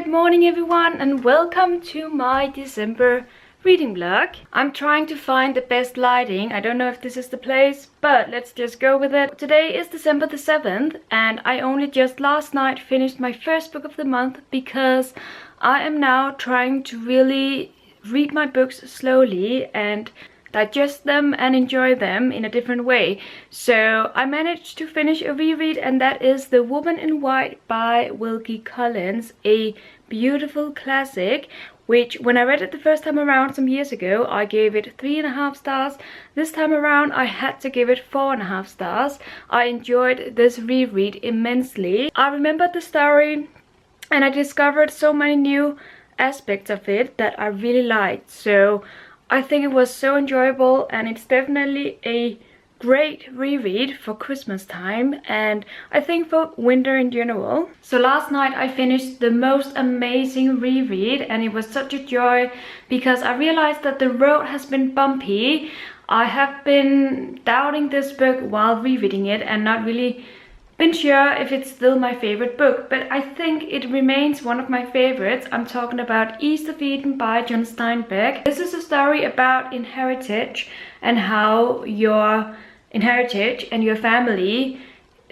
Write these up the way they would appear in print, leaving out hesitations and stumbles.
morning everyone and welcome to my December reading vlog. I'm trying to find the best lighting. I don't know if this is the place, but let's just go with it. Today is December the 7th and I only just last night finished my first book of the month because I am now trying to really read my books slowly and digest them and enjoy them in a different way. So I managed to finish a reread, and that is The Woman in White by Wilkie, a beautiful classic, which when I read it the first time around some years ago, I gave it 3.5 stars. This time around I had to give it 4.5 stars. I enjoyed this reread immensely. I remembered the story and I discovered so many new aspects of it that I really liked. So I think it was so enjoyable, and it's definitely a great reread for Christmas time and I think for winter in general. So last night I finished the most amazing reread and it was such a joy because I realized that the road has been bumpy. I have been doubting this book while rereading it and not really been sure if it's still my favorite book, but I think it remains one of my favorites. I'm talking about East of Eden by John Steinbeck. This is a story about inheritance and how your inheritance and your family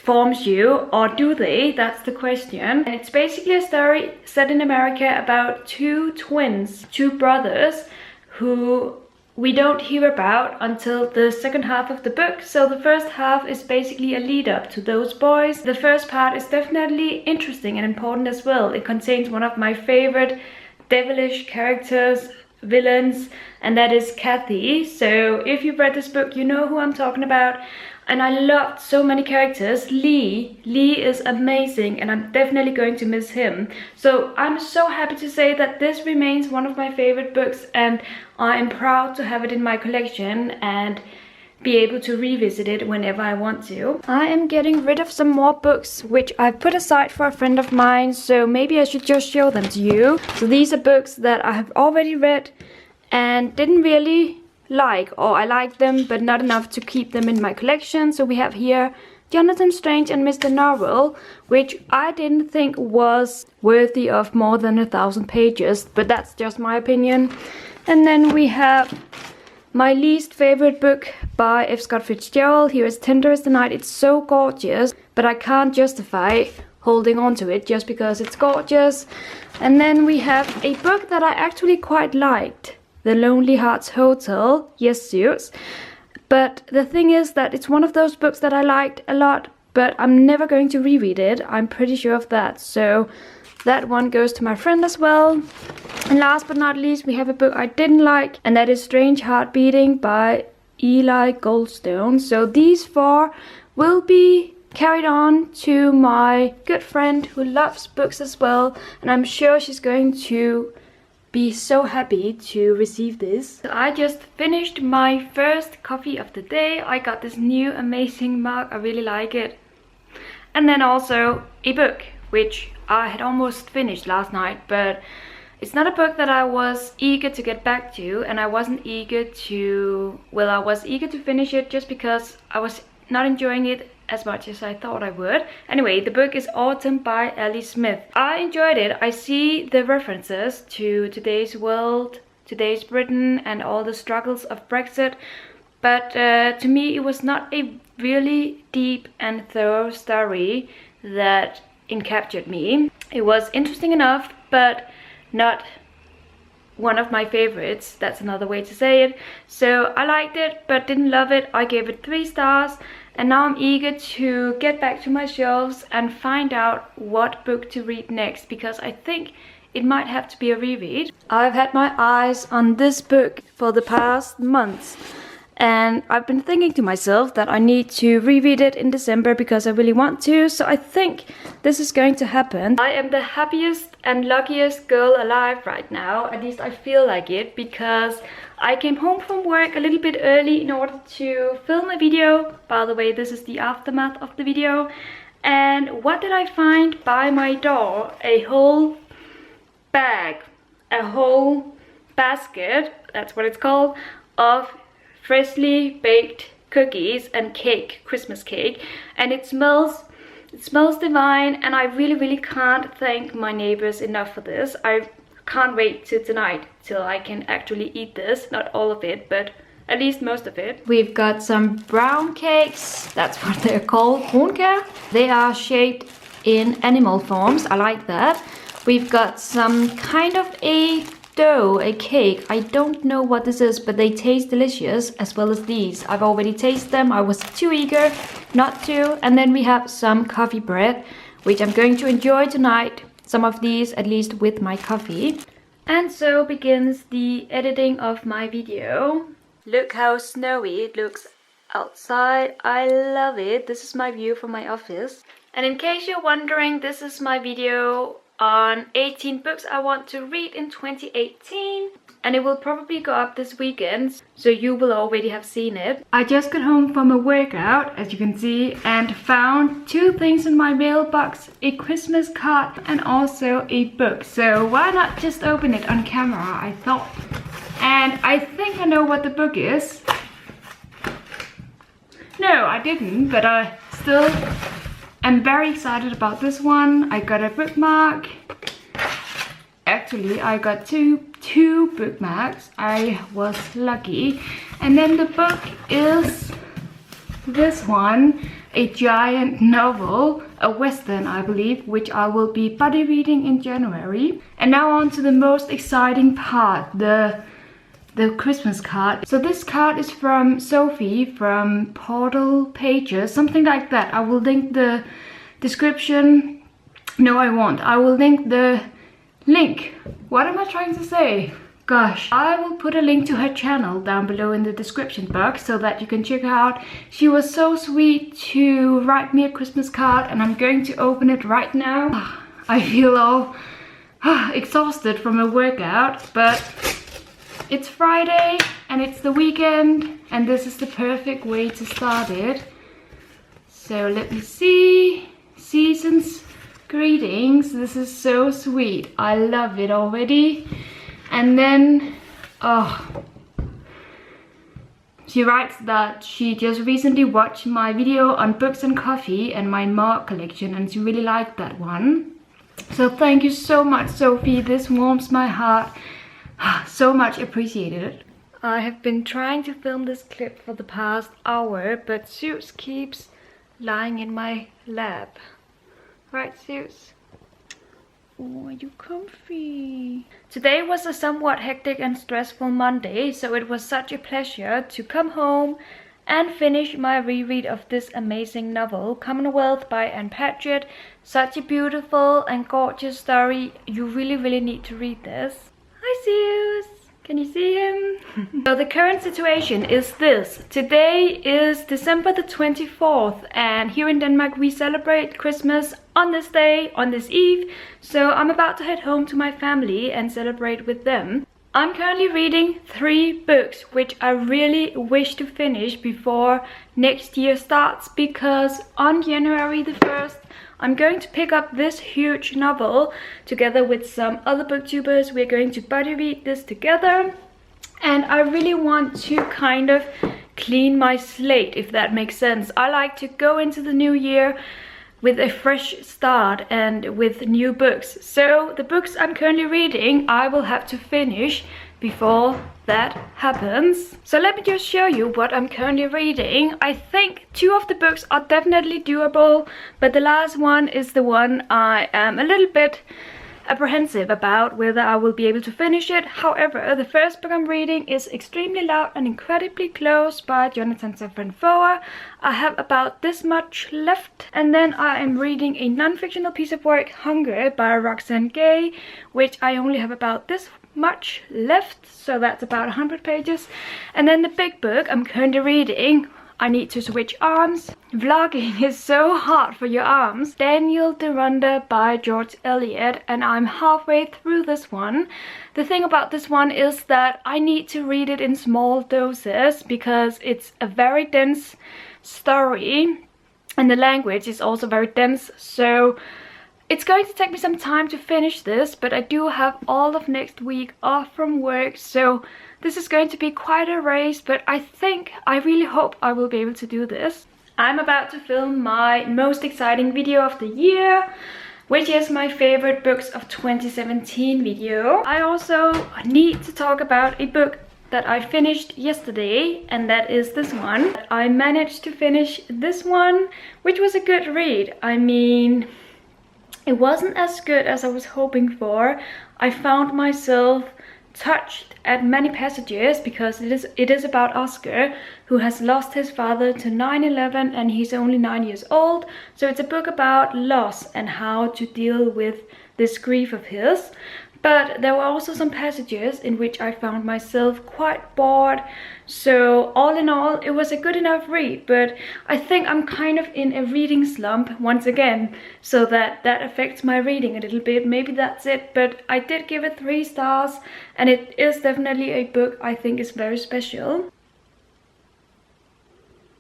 forms you, or do they? That's the question. And it's basically a story set in America about two twins, two brothers who we don't hear about until the second half of the book. So the first half is basically a lead up to those boys. The first part is definitely interesting and important as well. It contains one of my favorite devilish characters, villains, and that is Kathy. So if you've read this book, you know who I'm talking about. And I loved so many characters. Lee is amazing and I'm definitely going to miss him. So I'm so happy to say that this remains one of my favorite books and I'm proud to have it in my collection and be able to revisit it whenever I want to. I am getting rid of some more books which I've put aside for a friend of mine, so maybe I should just show them to you. So these are books that I have already read and didn't really like, or I liked them but not enough to keep them in my collection. So we have here Jonathan Strange and Mr. Norrell, which I didn't think was worthy of more than 1,000 pages, but that's just my opinion. And then we have my least favorite book by F. Scott Fitzgerald. Here is Tender as the Night. It's so gorgeous, but I can't justify holding on to it just because it's gorgeous. And then we have a book that I actually quite liked, The Lonely Hearts Hotel. Yes, Zeus. But the thing is that it's one of those books that I liked a lot, but I'm never going to reread it. I'm pretty sure of that. So that one goes to my friend as well. And last but not least, we have a book I didn't like, and that is Strange Heart Beating by Eli Goldstone. So these four will be carried on to my good friend who loves books as well, and I'm sure she's going to be so happy to receive this. I just finished my first coffee of the day. I got this new amazing mug. I really like it. And then also a book which I had almost finished last night, but it's not a book that I was eager to get back to, and I wasn't eager to, well, I was eager to finish it just because I was not enjoying it as much as I thought I would. Anyway, the book is Autumn by Ali Smith. I enjoyed it. I see the references to today's world, today's Britain, and all the struggles of Brexit, but to me it was not a really deep and thorough story that captured me. It was interesting enough, but not one of my favorites. That's another way to say it. So I liked it but didn't love it. I gave it 3 stars, and now I'm eager to get back to my shelves and find out what book to read next, because I think it might have to be a reread. I've had my eyes on this book for the past months, and I've been thinking to myself that I need to reread it in December because I really want to. So I think this is going to happen. I am the happiest and luckiest girl alive right now. At least I feel like it, because I came home from work a little bit early in order to film a video. By the way, this is the aftermath of the video. And what did I find by my door? A whole bag, a whole basket, that's what it's called, of freshly baked cookies and cake, Christmas cake, and it smells It smells divine, and I really can't thank my neighbors enough for this. I can't wait till tonight till I can actually eat this. Not all of it, but at least most of it. We've got some brown cakes. That's what they're called, kronkager. They are shaped in animal forms. I like that. We've got some kind of a dough, a cake. I don't know what this is, but they taste delicious, as well as these. I've already tasted them. I was too eager not to. And then we have some coffee bread, which I'm going to enjoy tonight. Some of these, at least with my coffee. And so begins the editing of my video. Look how snowy it looks outside. I love it. This is my view from my office. And in case you're wondering, this is my video on 18 books I want to read in 2018, and it will probably go up this weekend, so you will already have seen it. I just got home from a workout, as you can see, and found two things in my mailbox: a Christmas card and also a book. So why not just open it on camera, I thought. And I think I know what the book is. No, I didn't, but I still I'm very excited about this one. I got a bookmark. Actually, I got two bookmarks. I was lucky. And then the book is this one, a giant novel, a western, I believe, which I will be buddy reading in January. And now on to the most exciting part, the Christmas card. So this card is from Sophie from Portal Pages, something like that. I will link the description. No, I won't. I will link the link. What am I trying to say? Gosh. I will put a link to her channel down below in the description box so that you can check her out. She was so sweet to write me a Christmas card, and I'm going to open it right now. I feel all exhausted from a workout, but it's Friday and it's the weekend, and this is the perfect way to start it. So let me see. Season's greetings. This is so sweet. I love it already. And then, she writes that she just recently watched my video on books and coffee and my Mark collection, and she really liked that one. So thank you so much, Sophie. This warms my heart. So much appreciated. I have been trying to film this clip for the past hour, but Zeus keeps lying in my lap. Right, Zeus? Oh, are you comfy? Today was a somewhat hectic and stressful Monday, so it was such a pleasure to come home and finish my reread of this amazing novel, Commonwealth by Anne Patchett. Such a beautiful and gorgeous story. You really need to read this. Hi, Zeus! Can you see him? So the current situation is this. Today is December the 24th, and here in Denmark we celebrate Christmas on this day, on this eve. So I'm about to head home to my family and celebrate with them. I'm currently reading 3 books, which I really wish to finish before next year starts, because on January the 1st, I'm going to pick up this huge novel together with some other booktubers. We're going to buddy read this together, and I really want to kind of clean my slate, if that makes sense. I like to go into the new year with a fresh start and with new books. So the books I'm currently reading, I will have to finish before that happens. So let me just show you what I'm currently reading. I think 2 of the books are definitely doable, but the last one is the one I am a little bit apprehensive about whether I will be able to finish it. However, the first book I'm reading is Extremely Loud and Incredibly Close by Jonathan Safran Foer. I have about this much left, and then I am reading a non-fictional piece of work, Hunger by Roxane Gay, which I only have about this much left, so that's about 100 pages. And then the big book I'm currently reading, I Need to Switch Arms. Vlogging is so hard for your arms. Daniel Deronda by George Eliot, and I'm halfway through this one. The thing about this one is that I need to read it in small doses because it's a very dense story and the language is also very dense, so it's going to take me some time to finish this, but I do have all of next week off from work, so this is going to be quite a race, but I really hope I will be able to do this. I'm about to film my most exciting video of the year, which is my favorite books of 2017 video. I also need to talk about a book that I finished yesterday, and that is this one. I managed to finish this one, which was a good read. I mean, it wasn't as good as I was hoping for. I found myself touched at many passages because it is about Oscar, who has lost his father to 9/11 and he's only 9 years old. So it's a book about loss and how to deal with this grief of his. But there were also some passages in which I found myself quite bored. So all in all, it was a good enough read, but I think I'm kind of in a reading slump once again, so that affects my reading a little bit. Maybe that's it, but I did give it 3 stars, and it is definitely a book I think is very special.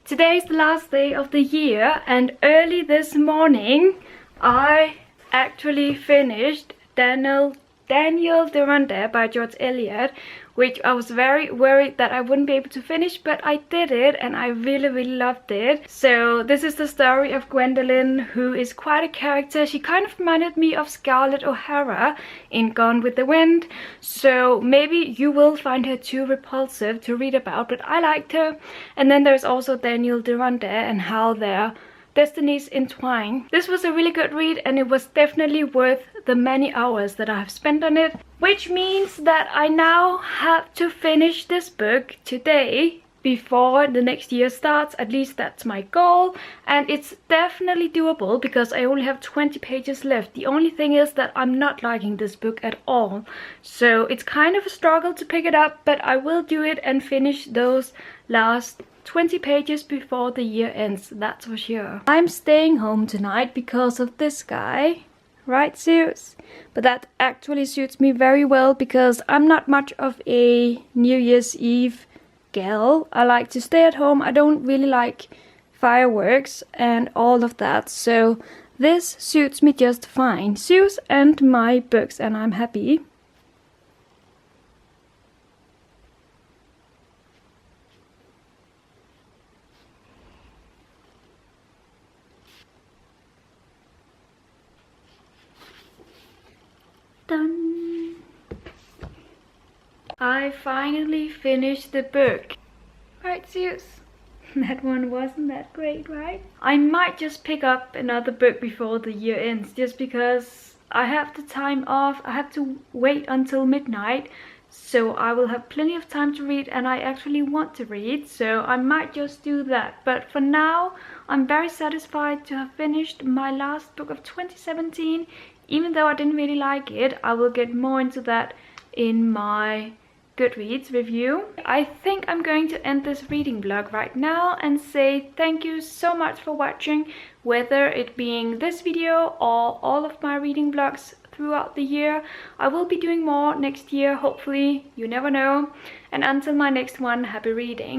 Today is the last day of the year, and early this morning I actually finished Daniel Deronda by George Eliot, which I was very worried that I wouldn't be able to finish, but I did it and I really loved it. So this is the story of Gwendolyn, who is quite a character. She kind of reminded me of Scarlett O'Hara in Gone with the Wind, so maybe you will find her too repulsive to read about, but I liked her. And then there's also Daniel Deronda and how their destinies entwine. This was a really good read, and it was definitely worth the many hours that I have spent on it, which means that I now have to finish this book today before the next year starts. At least that's my goal, and it's definitely doable because I only have 20 pages left. The only thing is that I'm not liking this book at all, so it's kind of a struggle to pick it up, but I will do it and finish those last 20 pages before the year ends, that's for sure. I'm staying home tonight because of this guy, right, Zeus? But that actually suits me very well because I'm not much of a New Year's Eve gal. I like to stay at home. I don't really like fireworks and all of that, so this suits me just fine. Zeus and my books, and I'm happy. Done. I finally finished the book. Right, Zeus? That one wasn't that great, right? I might just pick up another book before the year ends, just because I have the time off. I have to wait until midnight, so I will have plenty of time to read, and I actually want to read, so I might just do that. But for now, I'm very satisfied to have finished my last book of 2017. Even though I didn't really like it, I will get more into that in my Goodreads review. I think I'm going to end this reading vlog right now and say thank you so much for watching, whether it being this video or all of my reading vlogs throughout the year. I will be doing more next year, hopefully, you never know. And until my next one, happy reading.